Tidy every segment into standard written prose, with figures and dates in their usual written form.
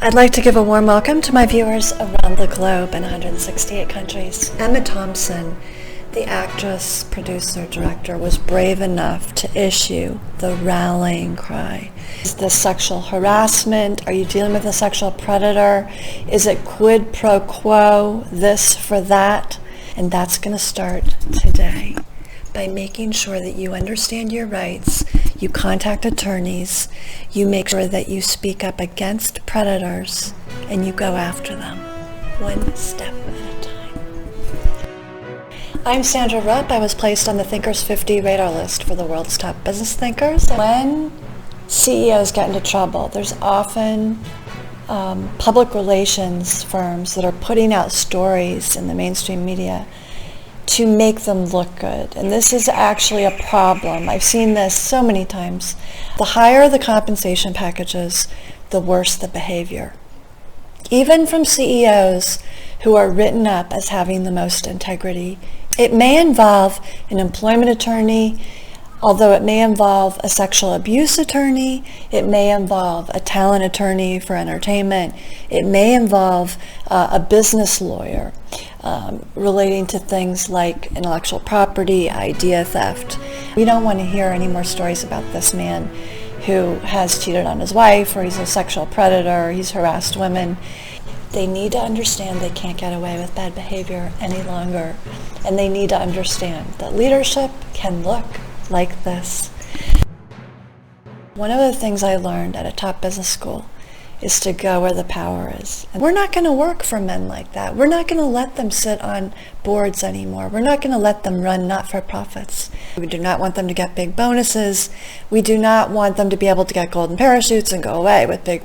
I'd like to give a warm welcome to my viewers around the globe in 168 countries. Emma Thompson, the actress, producer, director, was brave enough to issue the rallying cry. Is this sexual harassment? Are you dealing with a sexual predator? Is it quid pro quo, this for that? And that's going to start today by making sure that you understand your rights, you contact attorneys, you make sure that you speak up against predators, and you go after them, one step at a time. I'm Sandra Rupp. I was placed on the Thinkers 50 radar list for the world's top business thinkers. When CEOs get into trouble, there's often public relations firms that are putting out stories in the mainstream media to make them look good. And this is actually a problem. I've seen this so many times. The higher the compensation packages, the worse the behavior. Even from CEOs who are written up as having the most integrity. It may involve an employment attorney, although it may involve a sexual abuse attorney, it may involve a talent attorney for entertainment, it may involve a business lawyer relating to things like intellectual property, idea theft. We don't want to hear any more stories about this man who has cheated on his wife, or he's a sexual predator, or he's harassed women. They need to understand they can't get away with bad behavior any longer, and they need to understand that leadership can look like this. One of the things I learned at a top business school is to go where the power is. And we're not going to work for men like that. We're not going to let them sit on boards anymore. We're not going to let them run not-for-profits. We do not want them to get big bonuses. We do not want them to be able to get golden parachutes and go away with big,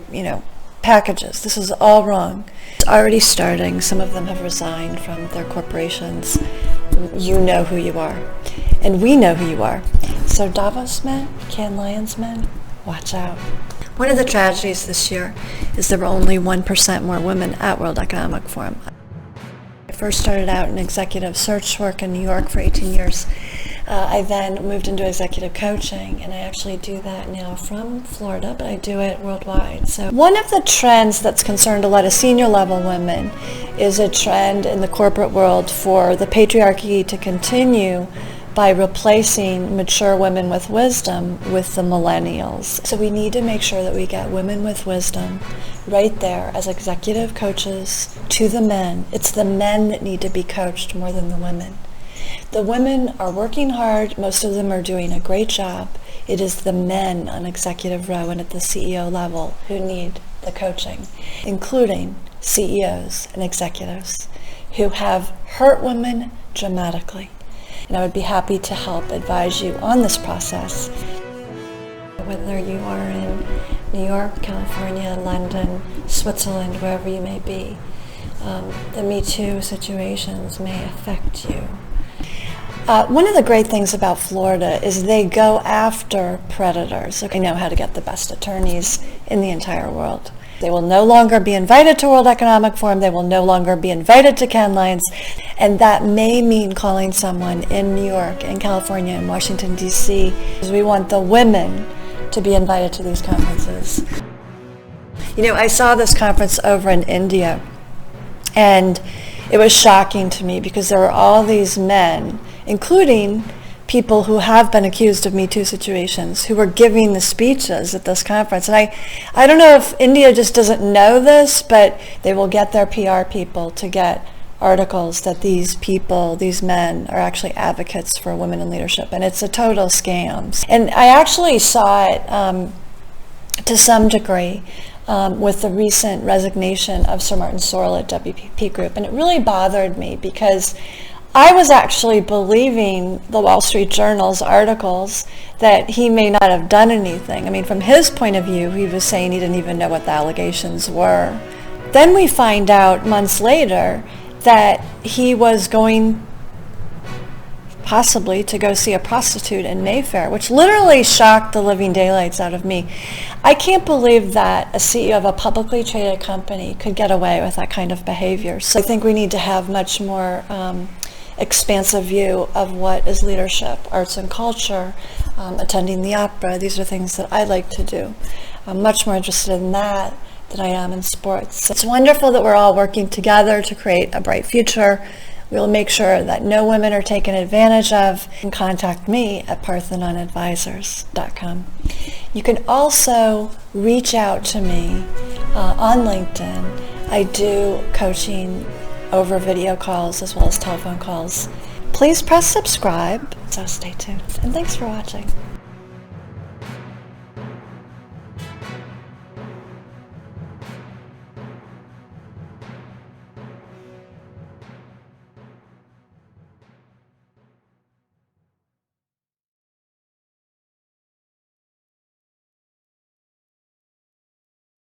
packages. This is all wrong. It's already starting. Some of them have resigned from their corporations. You know who you are. And we know who you are. So Davos men, Cannes Lions men, watch out. One of the tragedies this year is there were only 1% more women at World Economic Forum. I first started out in executive search work in New York for 18 years. I then moved into executive coaching, and I actually do that now from Florida, but I do it worldwide. So one of the trends that's concerned a lot of senior level women is a trend in the corporate world for the patriarchy to continue by replacing mature women with wisdom with the millennials. So we need to make sure that we get women with wisdom right there as executive coaches to the men. It's the men that need to be coached more than the women. The women are working hard. Most of them are doing a great job. It is the men on executive row and at the CEO level who need the coaching, including CEOs and executives who have hurt women dramatically. And I would be happy to help advise you on this process. Whether you are in New York, California, London, Switzerland, wherever you may be, the Me Too situations may affect you. One of the great things about Florida is they go after predators. They know how to get the best attorneys in the entire world. They will no longer be invited to World Economic Forum. They will no longer be invited to Cannes Lions. And that may mean calling someone in New York, in California, in Washington, D.C. Because we want the women to be invited to these conferences. I saw this conference over in India, and it was shocking to me because there were all these men, including people who have been accused of Me Too situations, who were giving the speeches at this conference. And I don't know if India just doesn't know this, but they will get their PR people to get articles that these people, these men, are actually advocates for women in leadership. And it's a total scam. And I actually saw it to some degree with the recent resignation of Sir Martin Sorrell at WPP Group. And it really bothered me because I was actually believing the Wall Street Journal's articles that he may not have done anything. I mean, from his point of view, he was saying he didn't even know what the allegations were. Then we find out months later that he was going possibly to go see a prostitute in Mayfair, which literally shocked the living daylights out of me. I can't believe that a CEO of a publicly traded company could get away with that kind of behavior. So I think we need to have much more expansive view of what is leadership, arts and culture, attending the opera. These are things that I like to do. I'm much more interested in that than I am in sports. So it's wonderful that we're all working together to create a bright future. We'll make sure that no women are taken advantage of. You can contact me at parthenonadvisors.com. You can also reach out to me on LinkedIn. I do coaching over video calls as well as telephone calls. Please press subscribe, so stay tuned. And thanks for watching.